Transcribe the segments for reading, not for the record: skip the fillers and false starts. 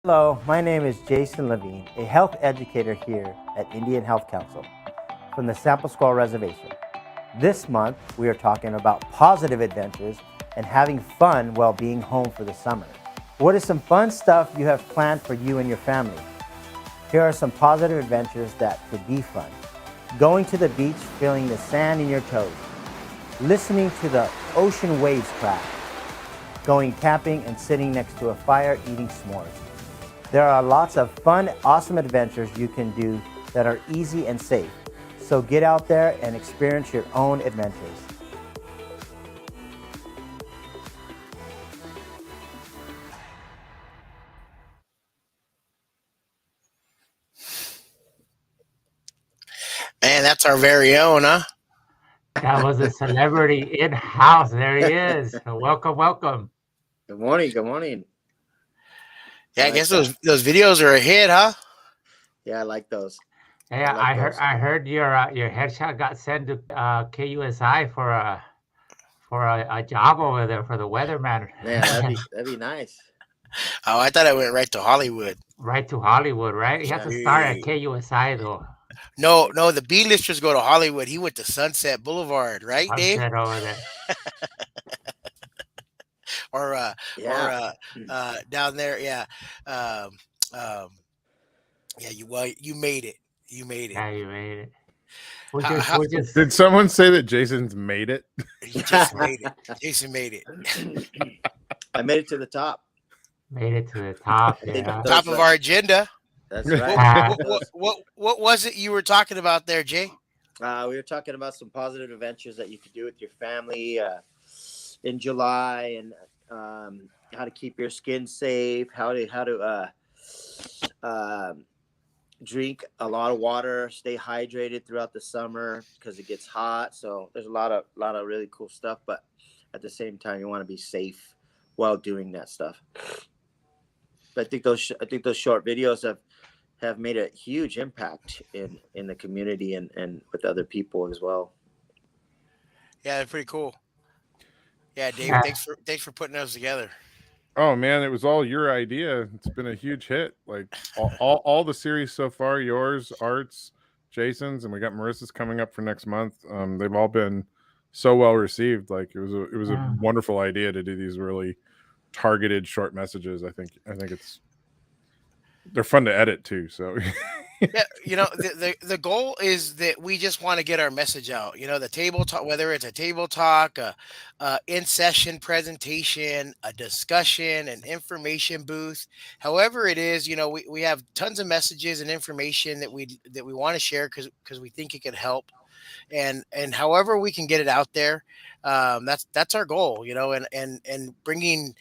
Hello, my name is Jason Levine, a health educator here at Indian Health Council from the Sample Squaw Reservation. This month, we are talking about positive adventures and having fun while being home for the summer. What is some fun stuff you have planned for you and your family? Here are some positive adventures that could be fun. Going to the beach, feeling the sand in your toes. Listening to the ocean waves crash. Going camping and sitting next to a fire eating s'mores. There are lots of fun, awesome adventures you can do that are easy and safe. So get out there and experience your own adventures. Man, that's our very own, huh? That was a celebrity in-house. There he is. Welcome, welcome. Good morning. Good morning. Yeah, I guess those videos are a hit, huh? Yeah, I like those. Hey, I heard your headshot got sent to KUSI for a job over there for the weatherman. Yeah, that'd be nice. Oh, I thought I went right to Hollywood. Right to Hollywood, right? You have to start at KUSI though. No, the B-listers go to Hollywood. He went to Sunset Boulevard, right, Dave? Sunset over there. or down there, yeah. You made it. You made it. Yeah, you made it. Did someone say that Jason's made it? He just made it. Jason made it. I made it to the top. Made it to the top. Yeah. Top of our agenda. That's right. What was it you were talking about there, Jay? We were talking about some positive adventures that you could do with your family in July, and how to keep your skin safe, how to drink a lot of water, stay hydrated throughout the summer because it gets hot. So there's a lot of really cool stuff, but at the same time, you want to be safe while doing that stuff. But I think those short videos have made a huge impact in the community and with other people as well. Yeah, they're pretty cool. Yeah, Dave, thanks for putting those together. Oh man, it was all your idea. It's been a huge hit. Like all the series so far, yours, Art's, Jason's, and we got Marissa's coming up for next month. They've all been so well received. Like it was a wonderful idea to do these really targeted short messages. I think they're fun to edit too. So yeah, the goal is that we just want to get our message out. The table talk, whether it's a table talk, a in session presentation, a discussion, an information booth, however it is, we have tons of messages and information that we want to share because we think it could help. And however we can get it out there, that's our goal, and bringing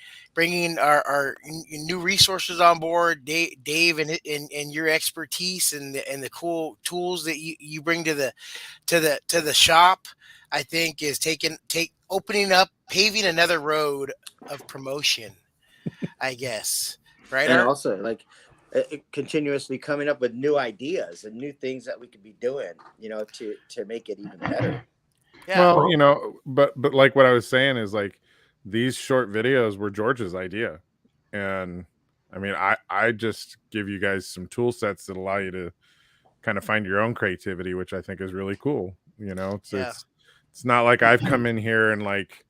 our new resources on board, Dave, and your expertise and the cool tools that you bring to the shop, I think is opening up, paving another road of promotion, I guess, right? And also like continuously coming up with new ideas and new things that we could be doing, to make it even better. Yeah. Well, but like what I was saying is like these short videos were George's idea. And I mean, I just give you guys some tool sets that allow you to kind of find your own creativity, which I think is really cool. It's not like I've come in here and like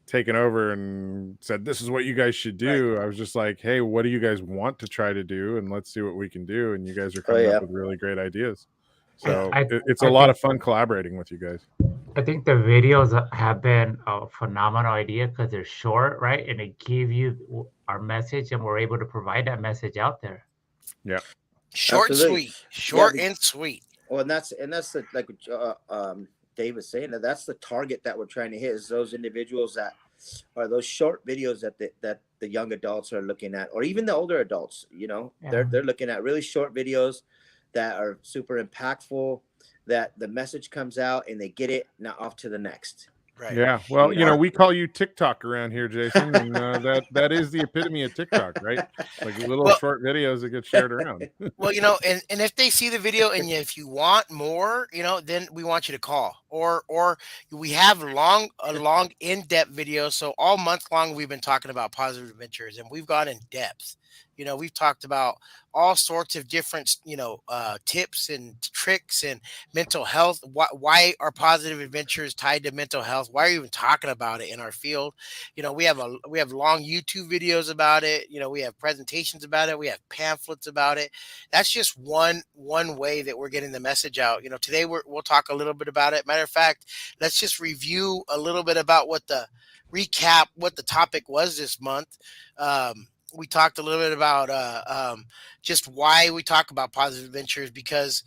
taken over and said, this is what you guys should do. Right. I was just like, hey, what do you guys want to try to do? And let's see what we can do. And you guys are coming up with really great ideas. So it's a lot of fun collaborating with you guys. I think the videos have been a phenomenal idea because they're short, right? And they give you our message, and we're able to provide that message out there. Yeah, short, sweet, and sweet. Well, and that's like Dave was saying, that's the target that we're trying to hit, is those individuals that are those short videos that the young adults are looking at, or even the older adults. They're looking at really short videos that are super impactful, that the message comes out and they get it, now off to the next. Right. Yeah. Well, we call you TikTok around here, Jason, and that is the epitome of TikTok, right? Like little short videos that get shared around. Well, and if they see the video and if you want more, then we want you to call. or we have a long in-depth video. So all month long we've been talking about positive adventures, and we've gone in depth. We've talked about all sorts of different tips and tricks and mental health. Why are positive adventures tied to mental health? Why are you even talking about it in our field? We have long YouTube videos about it. We have presentations about it. We have pamphlets about it. That's just one way that we're getting the message out. Today we'll talk a little bit about it. Matter of fact, let's just review a little bit about what the topic was this month. We talked a little bit about just why we talk about positive adventures, because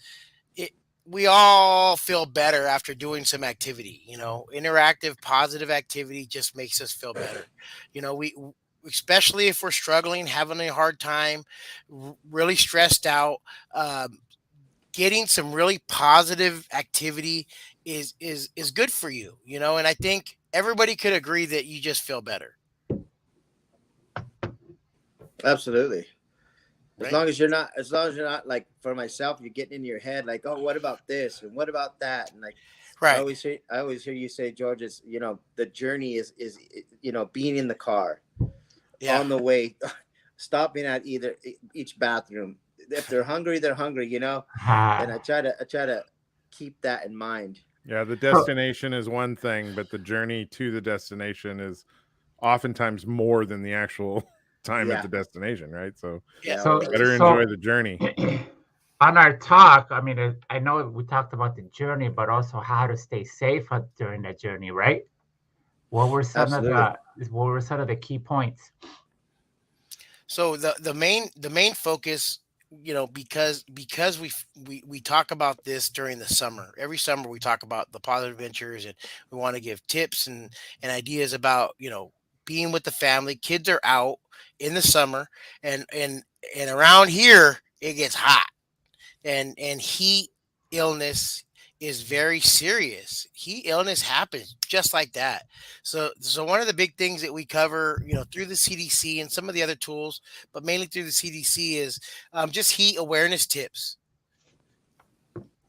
we all feel better after doing some activity. Interactive, positive activity just makes us feel better. We especially if we're struggling, having a hard time, really stressed out, getting some really positive activity is good for you. And I think everybody could agree that you just feel better. Absolutely. As Right. long as you're not like, for myself, you're getting in your head like, oh, what about this and what about that, and like, I Right. always hear you say, George, is the journey is being in the car Yeah. on the way, stopping at each bathroom. If they're hungry, they're hungry, and I try to keep that in mind. Yeah, the destination is one thing, but the journey to the destination is oftentimes more than the actual time Yeah. at the destination, right? So Yeah. So- better enjoy the journey. On our talk, I mean, I know we talked about the journey, but also how to stay safe during that journey, right? What were some of the key points? So the main focus, because we talk about this during the summer. Every summer we talk about the positive adventures, and we want to give tips and ideas about being with the family. Kids are out in the summer, and around here it gets hot, and heat illness is very serious. Heat illness happens just like that. So one of the big things that we cover, through the CDC and some of the other tools, but mainly through the CDC, is just heat awareness tips.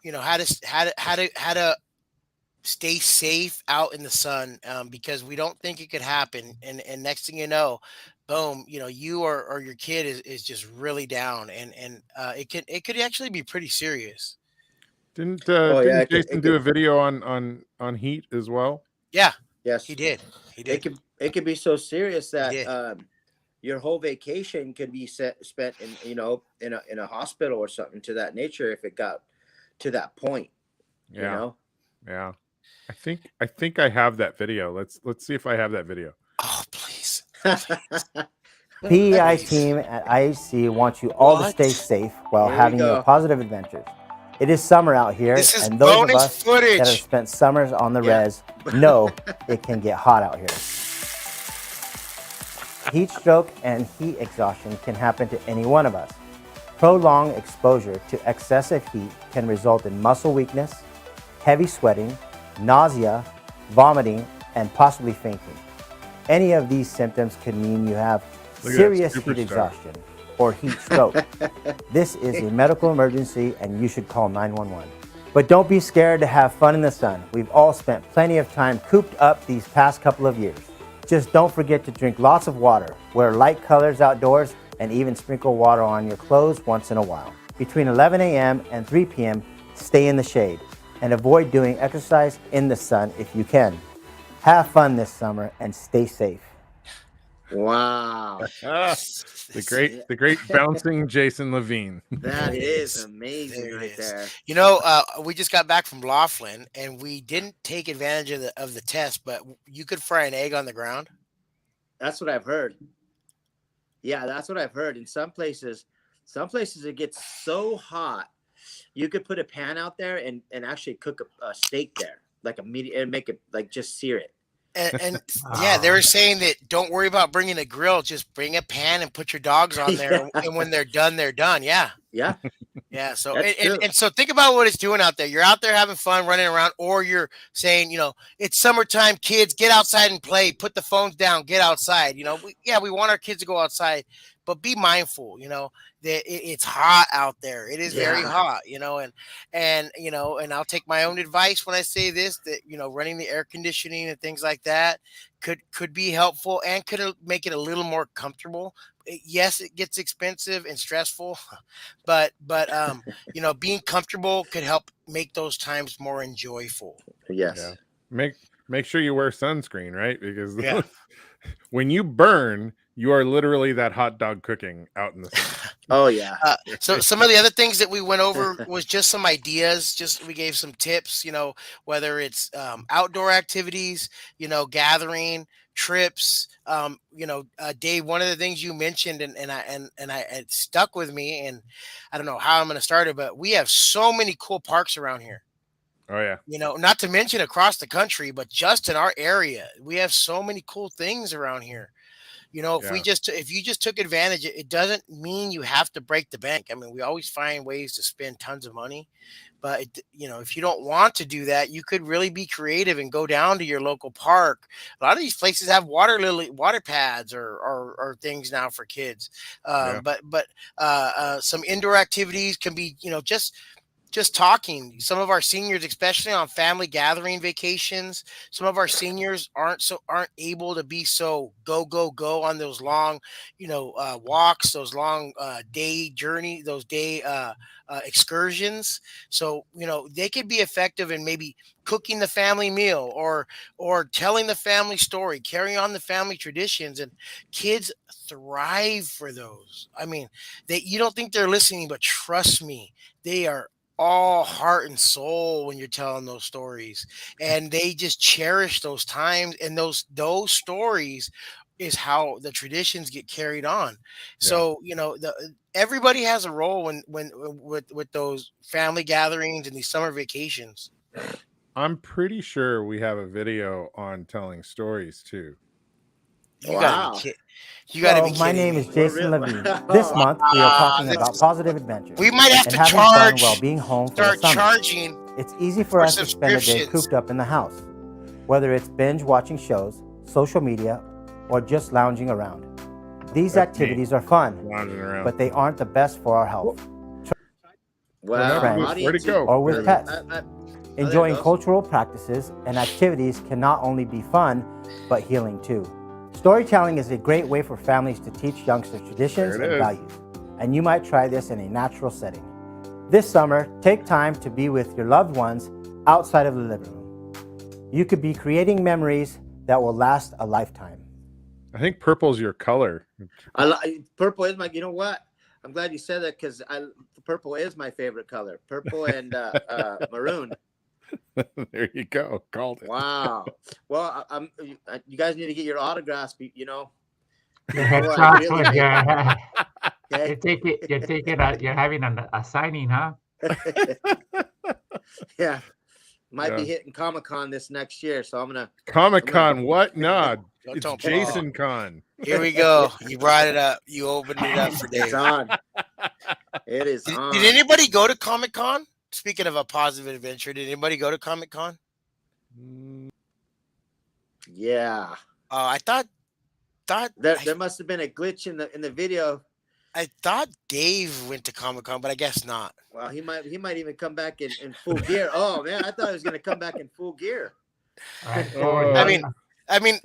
How to stay safe out in the sun, because we don't think it could happen, and next thing you know, boom, you or your kid is just really down, and it could actually be pretty serious. Didn't Oh, yeah, Jason do a video on heat as well? Yeah, Yes, he did. It could be so serious that did. your whole vacation could be spent in in a hospital or something to that nature if it got to that point. Yeah. Yeah. I think I have that video. Let's see if I have that video. Oh, please. PEI team at IHC wants you all to What? stay safe while Here we having go. your positive adventures. It is summer out here, This is and those of bonus us that have footage. spent summers on the Yeah. res know it can get hot out here. Heat stroke and heat exhaustion can happen to any one of us. Prolonged exposure to excessive heat can result in muscle weakness, heavy sweating, nausea, vomiting, and possibly fainting. Any of these symptoms could mean you have Look at that serious heat superstar. exhaustion or heat stroke. This is a medical emergency and you should call 911. But don't be scared to have fun in the sun. We've all spent plenty of time cooped up these past couple of years. Just don't forget to drink lots of water, wear light colors outdoors, and even sprinkle water on your clothes once in a while. Between 11 a.m. and 3 p.m., stay in the shade and avoid doing exercise in the sun if you can. Have fun this summer and stay safe. Wow, The great bouncing Jason Levine. that is There amazing it right is. there. We just got back from Laughlin, and we didn't take advantage of the test, but you could fry an egg on the ground. That's what I've heard. Yeah, that's what I've heard. In some places it gets so hot, you could put a pan out there and actually cook a steak there, like a meat, and make it like just sear it. And yeah, they were saying that don't worry about bringing a grill, just bring a pan and put your dogs on there, Yeah. and when they're done, they're done. Yeah. Yeah, Yeah. So That's true. and so think about what it's doing out there. You're out there having fun, running around, or you're saying, it's summertime, kids, get outside and play. Put the phones down, get outside. We want our kids to go outside, but be mindful. That it's hot out there. It is very Yeah. hot. And I'll take my own advice when I say this. That running the air conditioning and things like that could be helpful and could make it a little more comfortable. Yes, it gets expensive and stressful, but being comfortable could help make those times more enjoyable. Yes. Yeah. Make sure you wear sunscreen, right? Because Yeah. when you burn, you are literally that hot dog cooking out in the sun. Oh yeah. So some of the other things that we went over was just some ideas. We gave some tips, whether it's outdoor activities, gathering, trips. Dave, one of the things you mentioned and it stuck with me, and I don't know how I'm going to start it, but we have so many cool parks around here. Oh yeah. Not to mention across the country, but just in our area, we have so many cool things around here. If you just took advantage, it doesn't mean you have to break the bank. I mean, we always find ways to spend tons of money, but if you don't want to do that, you could really be creative and go down to your local park. A lot of these places have water pads or things now for kids. But some indoor activities can be, just talking. Some of our seniors, especially on family gathering vacations, some of our seniors aren't able to be so go on those long, walks, those long day journey, those day excursions. So, they could be effective in maybe cooking the family meal or telling the family story, carrying on the family traditions, and kids thrive for those. I mean, you don't think they're listening, but trust me, they are all heart and soul when you're telling those stories, and they just cherish those times, and those stories is how the traditions get carried on. So everybody has a role when with those family gatherings and these summer vacations. I'm pretty sure we have a video on telling stories too. You gotta be kidding. You gotta be kidding. My name me. is Jason Levine. This month we are talking about positive adventures. We might have and to having charge. fun while being home for the Start summer. charging. It's easy for for us to spend a day subscriptions. cooped up in the house, whether it's binge watching shows, social media, or just lounging around. These That's me. activities are fun, Wandering around. but they aren't the best for our health. Wow. friends. Where'd it go? Or with pets. Enjoying goes. cultural practices and activities can not only be fun, but healing too. Storytelling is a great way for families to teach youngsters traditions There it and is. values, and you might try this in a natural setting. This summer, take time to be with your loved ones outside of the living room. You could be creating memories that will last a lifetime. I think purple's your color. Purple is my. You know what? I'm glad you said that because purple is my favorite color. Purple and maroon. There you go. Called it. Wow. Well, you guys need to get your autographs. Your Boy, head I starts really with Okay. you're having a signing, huh? Yeah. Might be Yeah. hitting Comic-Con this next year, so I'm gonna. Comic-Con, what? Nah, Don't it's tell Paul. Jason Con. Here we go. You brought it up. You opened it up for It's Dave. on. It is Did on. anybody go to Comic-Con? Speaking of a positive adventure, did anybody go to Comic-Con? Yeah. I thought There must have been a glitch in the video. I thought Dave went to Comic-Con, but I guess not. Well, he might even come back in full gear. Oh man, I thought he was gonna come back in full gear. Right. Oh, I mean,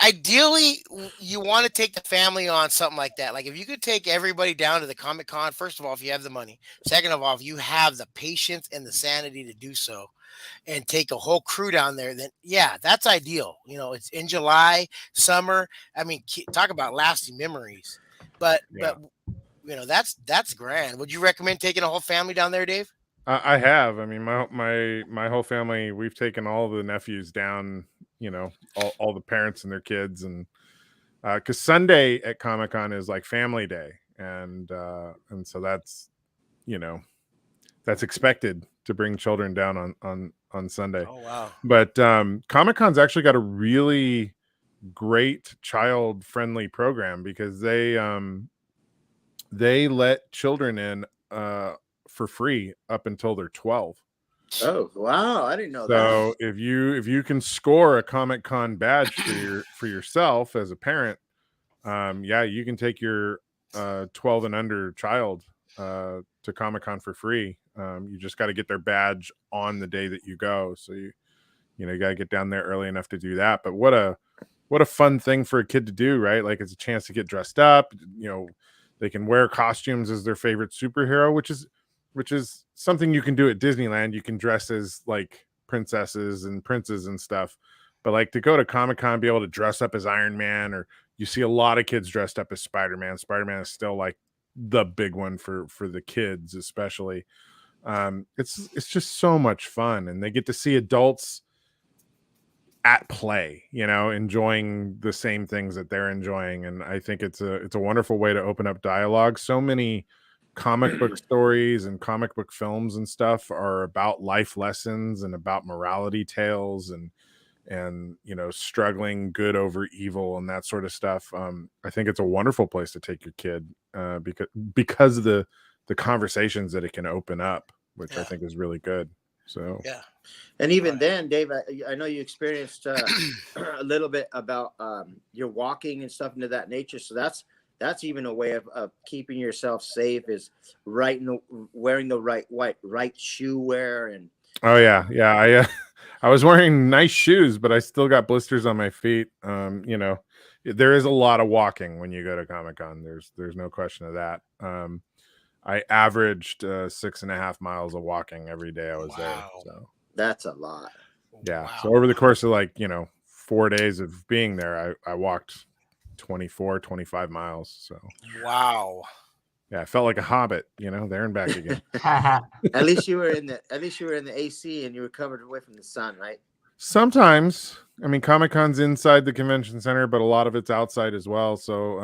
ideally, you want to take the family on something like that. Like if you could take everybody down to the Comic-Con, first of all, if you have the money, second of all, if you have the patience and the sanity to do so, and take a whole crew down there, then yeah, that's ideal. It's in July, summer. I mean, talk about lasting memories. But that's grand. Would you recommend taking a whole family down there, Dave? I have. I mean, my whole family. We've taken all the nephews down. All the parents and their kids, and because Sunday at Comic-Con is like family day, and so that's that's expected to bring children down on Sunday. Oh wow! But Comic-Con's actually got a really great child-friendly program because they let children in for free up until they're 12. Oh wow, I didn't know So that. if you can score a Comic-Con badge for yourself as a parent, yeah, you can take your 12 and under child to Comic-Con for free. You just got to get their badge on the day that you go. So you got to get down there early enough to do that. But what a fun thing for a kid to do, right? Like, it's a chance to get dressed up. They can wear costumes as their favorite superhero, which is something you can do at Disneyland. You can dress as like princesses and princes and stuff. But like, to go to Comic-Con, be able to dress up as Iron Man, or you see a lot of kids dressed up as Spider-Man. Spider-Man is still like the big one for the kids, especially. It's just so much fun, and they get to see adults at play, enjoying the same things that they're enjoying. And I think it's a wonderful way to open up dialogue. So many comic book stories and comic book films and stuff are about life lessons and about morality tales and struggling good over evil and that sort of stuff. I think it's a wonderful place to take your kid because of the conversations that it can open up, which I think is really good. So Yeah. And even then, Dave, I know you experienced a little bit about your walking and stuff into that nature. So that's even a way of keeping yourself safe, is wearing the right shoe wear. And oh yeah. I was wearing nice shoes, but I still got blisters on my feet. There is a lot of walking when you go to Comic-Con. There's no question of that. I averaged 6.5 miles of walking every day I was there. So that's a lot. yeah. Wow. So over the course of 4 days of being there, I walked 25 miles. So Wow. yeah, I felt like a hobbit, there and back again. At least you were in the AC and you were covered away from the sun, right? Sometimes, I mean, Comic-Con's inside the convention center, but a lot of it's outside as well. So,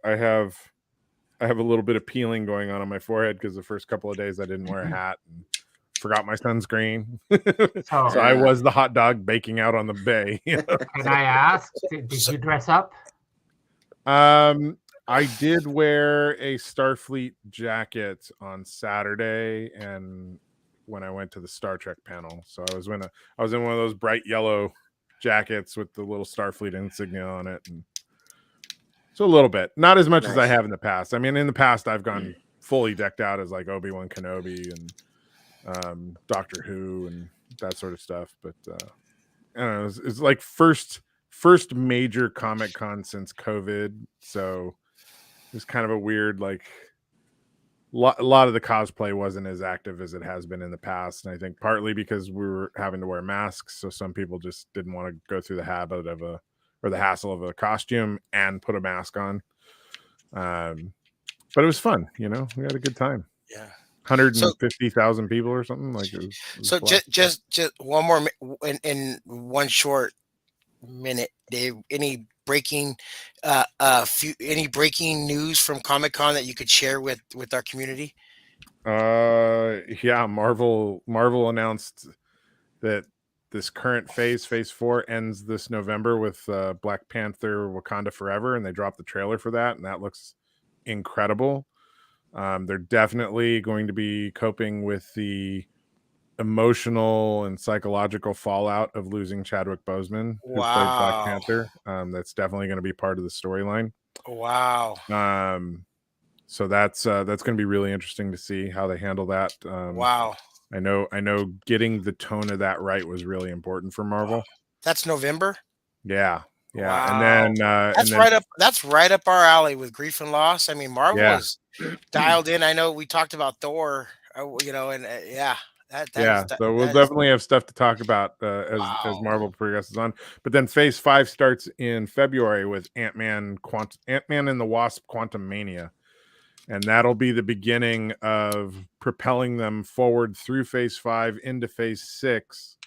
I have a little bit of peeling going on my forehead because the first couple of days I didn't wear a hat and forgot my sunscreen. So I was the hot dog baking out on the bay. Can I ask, did you dress up? I did wear a Starfleet jacket on Saturday, and when I went to the Star Trek panel, so I was in one of those bright yellow jackets with the little Starfleet insignia on it, and so a little bit, not as much as I have in the past. I mean, in the past, I've gone fully decked out as like Obi-Wan Kenobi and Doctor Who and that sort of stuff. But I don't know, it's like first major Comic-Con since COVID, so it's kind of a weird, like, a lot of the cosplay wasn't as active as it has been in the past, and I think partly because we were having to wear masks, so some people just didn't want to go through the hassle of a costume and put a mask on. But it was fun, we had a good time. Yeah. 150,000 people or something like it was So just one more in one short minute, Dave. Any breaking news from Comic-Con that you could share with our community? Yeah, Marvel announced that this current phase 4 ends this November with Black Panther Wakanda Forever, and they dropped the trailer for that, and that looks incredible. They're definitely going to be coping with the emotional and psychological fallout of losing Chadwick Boseman, who played Black Panther. That's definitely going to be part of the storyline. Wow. So that's going to be really interesting to see how they handle that. Wow. I know getting the tone of that right was really important for Marvel. Wow. That's November? Yeah. Wow. And then that's right up our alley with grief and loss. I mean, Marvel is dialed in. I know we talked about Thor, and so we'll definitely have stuff to talk about as Marvel progresses on. But then Phase 5 starts in February with Ant-Man and the Wasp: Quantumania, and that'll be the beginning of propelling them forward through Phase 5 into Phase 6.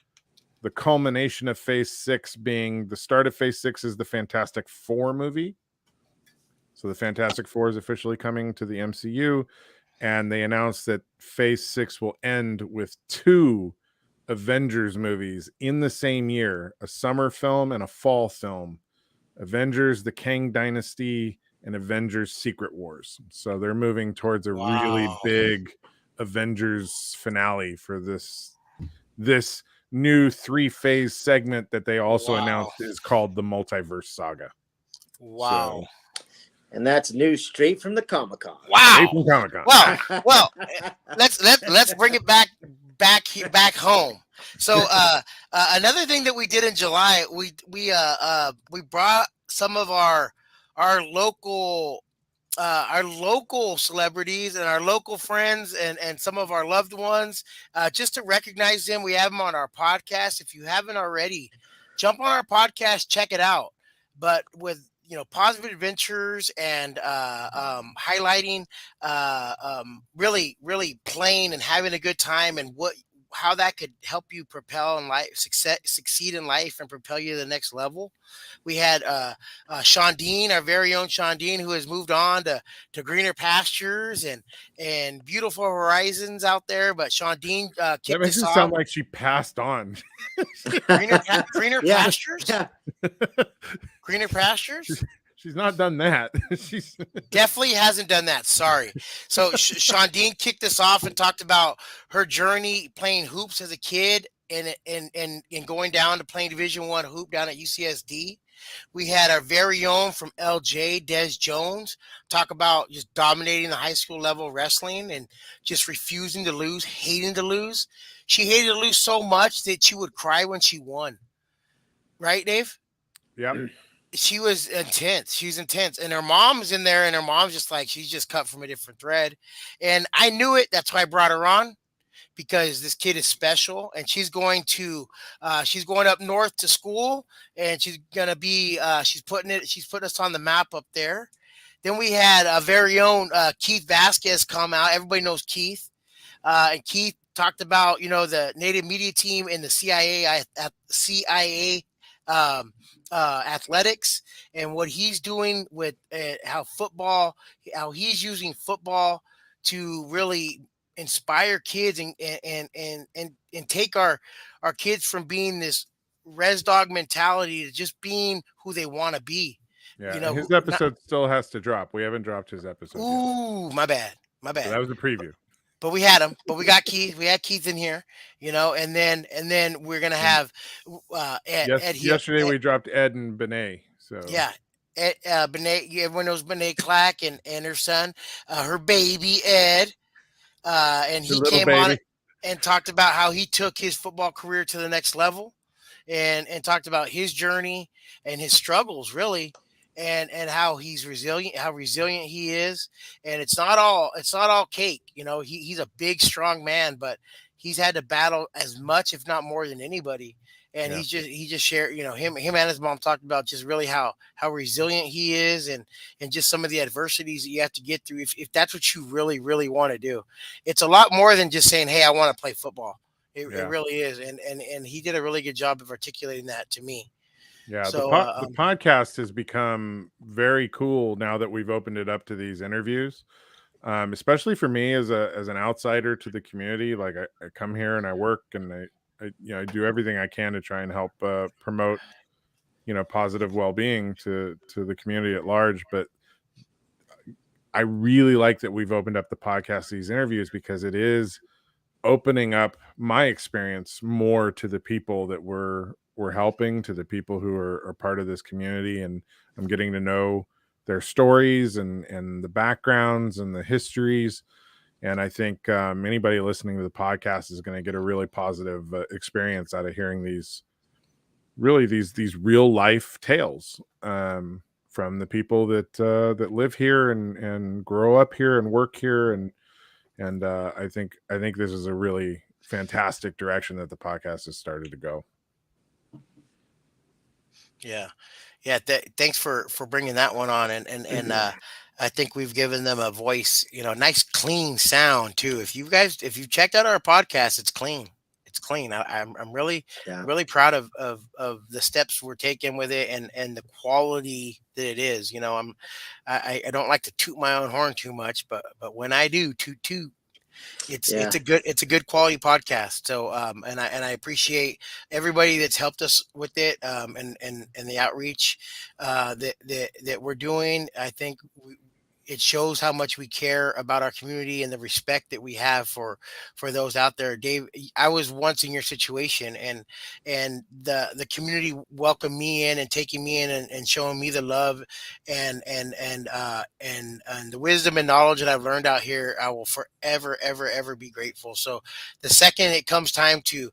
The culmination of Phase 6 being the start of Phase 6 is the Fantastic Four movie. So the Fantastic Four is officially coming to the MCU. And they announced that Phase 6 will end with 2 Avengers movies in the same year, a summer film and a fall film. Avengers: The Kang Dynasty and Avengers: Secret Wars. So they're moving towards a really big Avengers finale for this new 3-phase segment that they also Wow. announced is called the Multiverse Saga. Wow. And that's news straight from the Comic-Con. Wow. Comic-Con. Well, let's bring it back home. So another thing that we did in July, we brought some of our local celebrities and our local friends and some of our loved ones, just to recognize them. We have them on our podcast. If you haven't already, jump on our podcast, check it out. But with Positive Adventures and highlighting really playing and having a good time, and how that could help you propel in life, succeed in life, and propel you to the next level. We had Sean Dean, our very own Sean Dean, who has moved on to greener pastures and beautiful horizons out there. But Sean Dean That kicked makes us it off. sound like she passed on. Greener Yeah, pastures. yeah. Greener pastures. She's not done that. She's Definitely hasn't done that. Sorry. So Sean Dean kicked us off and talked about her journey playing hoops as a kid and going down to playing Division I hoop down at UCSD. We had our very own from LJ, Des Jones, talk about just dominating the high school level wrestling and just refusing to lose, hating to lose. She hated to lose so much that she would cry when she won. Right, Dave? Yep. She was intense. She's intense. And her mom's in there, and her mom's just like, she's just cut from a different thread. And I knew it. That's why I brought her on, because this kid is special, and she's going up north to school, and she's going to be, she's putting us on the map up there. Then we had a very own Keith Vasquez come out. Everybody knows Keith. And Keith talked about, the Native Media Team in the CIA athletics, and what he's doing with how he's using football to really inspire kids and take our kids from being this res dog mentality to just being who they want to be. Yeah, his episode still has to drop. We haven't dropped his episode yet. Ooh, my bad. So that was a preview. But we had him. But we got Keith. We had Keith in here, and then we're gonna have Ed. Yesterday we dropped Ed and Benet. So yeah, Benet. Everyone knows Benet Clack and her son, her baby Ed, and he came on and talked about how he took his football career to the next level, and talked about his journey and his struggles, really. And how he's resilient, he is. And it's not all cake. He's a big, strong man, but he's had to battle as much, if not more than anybody. And he just shared, him and his mom talked about just really how resilient he is, and just some of the adversities that you have to get through. If that's what you really, really want to do, it's a lot more than just saying, hey, I want to play football. It really is. And he did a really good job of articulating that to me. Yeah, so, the podcast has become very cool now that we've opened it up to these interviews, especially for me as an outsider to the community. Like I come here and I work, and I do everything I can to try and help promote positive well-being to the community at large. But I really like that we've opened up the podcast, these interviews, because it is opening up my experience more to the people that we're helping, to the people who are part of this community, and I'm getting to know their stories and the backgrounds and the histories. And I think anybody listening to the podcast is going to get a really positive experience out of hearing these real life tales from the people that live here and grow up here and work here. And I think this is a really fantastic direction that the podcast has started to go. Yeah. Thanks for bringing that one on, and I think we've given them a voice. Nice clean sound too. If you've checked out our podcast, it's clean. It's clean. I'm really proud of the steps we're taking with it and the quality that it is. I don't like to toot my own horn too much, but when I do toot. It's a good quality podcast. So and I appreciate everybody that's helped us with it, and the outreach that we're doing. I think it shows how much we care about our community and the respect that we have for those out there. Dave, I was once in your situation, and the community welcomed me in and taking me in and showing me the love and the wisdom and knowledge that I've learned out here. I will forever ever be grateful. So the second it comes time to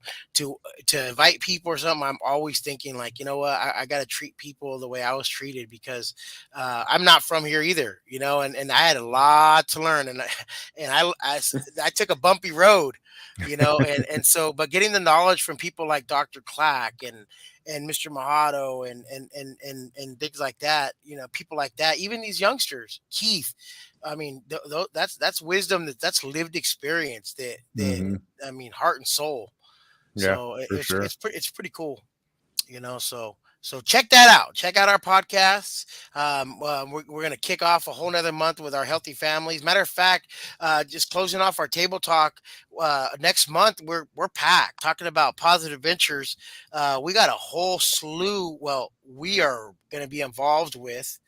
invite people or something, I'm always thinking like, you know what, I got to treat people the way I was treated, because I'm not from here either, you know, and I had a lot to learn, I took a bumpy road, you know, and so, but getting the knowledge from people like Dr. Clack and Mr. Mojado and things like that, you know, people like that, even these youngsters, Keith. I mean, that's wisdom, that's lived experience Mhm. I mean, heart and soul. Yeah, So for sure. it's pretty cool, you know. So check that out. Check out our podcasts. We're gonna kick off a whole nother month with our healthy families. Matter of fact, just closing off our table talk. Next month we're packed talking about positive ventures. We got a whole slew. Well, we are gonna be involved with.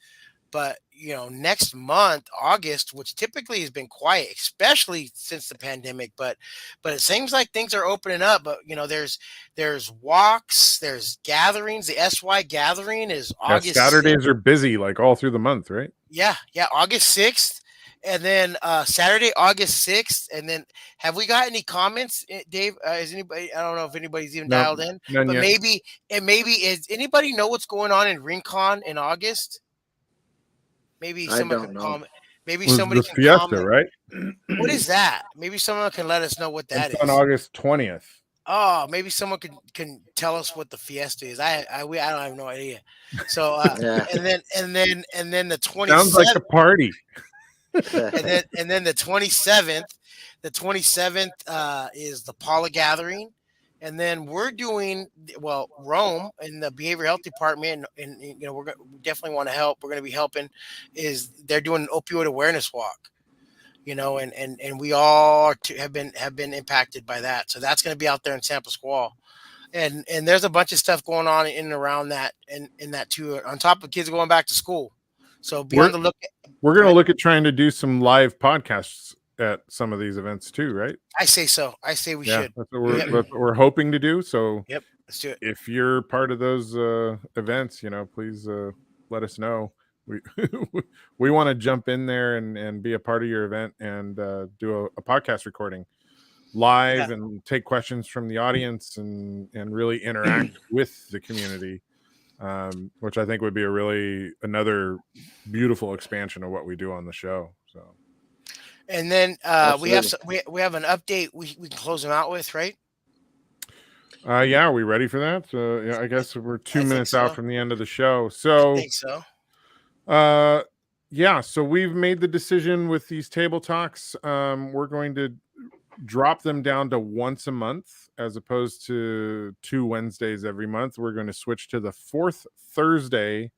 But you know, next month, August, which typically has been quiet, especially since the pandemic, but it seems like things are opening up. But you know, there's walks, there's gatherings. The SY gathering is Yeah, August 6th. Saturdays are busy like all through the month, right? Yeah, August 6th. And then Saturday, August 6th. And then have we got any comments, Dave? Is anybody, I don't know if anybody's even No, dialed in, none but yet. maybe is anybody know what's going on in Rincon in August? Maybe I someone don't can know. comment. Maybe Was somebody the can Fiesta, comment. right? What is that? Maybe someone can let us know what that It's on is. August 20th. Oh, maybe someone can tell us what the Fiesta is. I don't have no idea. So Yeah. and then the Sounds like 27th, a party. and then the 27th, is the Paula gathering. And then we're doing, well, Rome in the behavioral health department, and you know, we definitely want to help. We're going to be helping. Is they're doing an opioid awareness walk, you know, and we all have been impacted by that. So that's going to be out there in San Pasqual, and there's a bunch of stuff going on in and around that, and in that too. On top of kids going back to school, so be on the look. We're Go going to ahead. look at trying to do some live podcasts at some of these events too, right? I say so. I say we should. That's what Yep. that's what we're hoping to do. So Yep. Let's do it. if you're part of those events, you know, please let us know. We we want to jump in there and be a part of your event and do a podcast recording live and take questions from the audience and really interact with the community, which I think would be another beautiful expansion of what we do on the show. So, And then we have an update we can close them out with, right? yeah, are we ready for that? Yeah, I guess we're 2 minutes so. out from the end of the show. So I think so. Yeah, so we've made the decision with these table talks. We're going to drop them down to once a month as opposed to 2 Wednesdays every month. We're going to switch to the 4th Thursday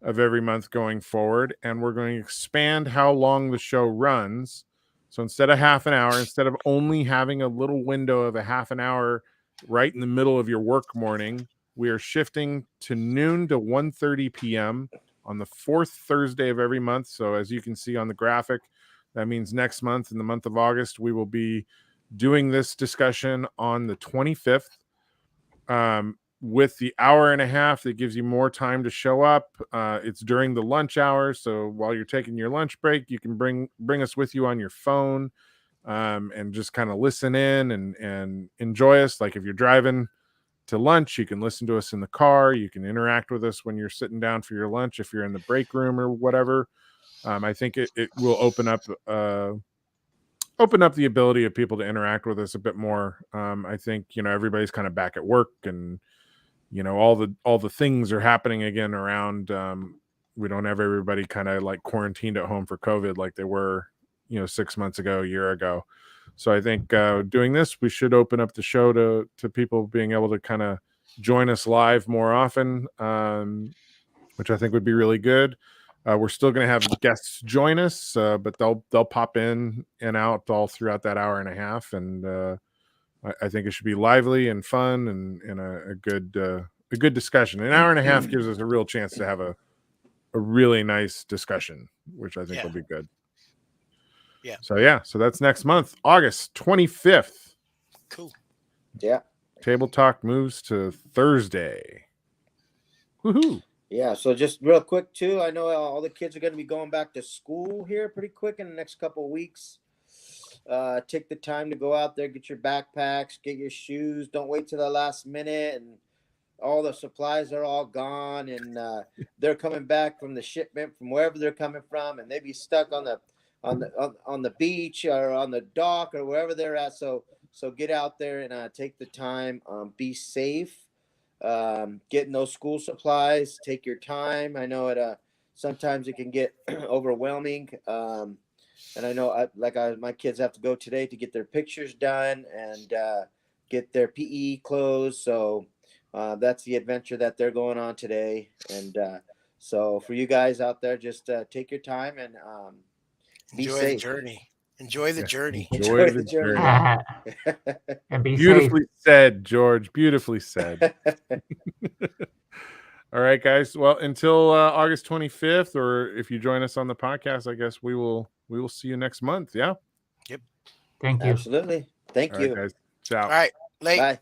of every month going forward, and we're going to expand how long the show runs. So instead of half an hour, instead of only having a little window of a half an hour right in the middle of your work morning, we are shifting to noon to 1:30 p.m. on the 4th Thursday of every month. So as you can see on the graphic, that means next month, in the month of August, we will be doing this discussion on the 25th with the hour and a half that gives you more time to show up. It's during the lunch hour, so while you're taking your lunch break, you can bring us with you on your phone and just kind of listen in and enjoy us. Like if you're driving to lunch, you can listen to us in the car. You can interact with us when you're sitting down for your lunch if you're in the break room or whatever. I think it will open up the ability of people to interact with us a bit more. I think, you know, everybody's kind of back at work and, you know, all the things are happening again around. We don't have everybody kind of like quarantined at home for COVID like they were, you know, 6 months ago, a year ago. So I think doing this, we should open up the show to people being able to kind of join us live more often, which I think would be really good. We're still going to have guests join us, but they'll pop in and out all throughout that hour and a half, and I think it should be lively and fun and a good discussion. An hour and a half gives us a real chance to have a really nice discussion, which I think Yeah. will be good. Yeah. So that's next month, August 25th. Cool. Yeah. Table Talk moves to Thursday. Woohoo! Yeah, so just real quick too, I know all the kids are going to be going back to school here pretty quick in the next couple of weeks. Take the time to go out there, get your backpacks, get your shoes. Don't wait till the last minute, and all the supplies are all gone, and they're coming back from the shipment from wherever they're coming from, and they be stuck on the beach or on the dock or wherever they're at. So get out there and take the time. Be safe. Getting those school supplies, take your time. I know sometimes it can get overwhelming. And I know my kids have to go today to get their pictures done and get their PE clothes. So that's the adventure that they're going on today. And so for you guys out there, just take your time and be Enjoy safe. the journey. Enjoy the journey. Enjoy the journey. And be Beautifully safe. said, George. Beautifully said. All right, guys. Well, until August 25th, or if you join us on the podcast, I guess we will see you next month. Yeah. Thank you. Absolutely. Thank All you. right, guys. Ciao. All right. Late. Bye.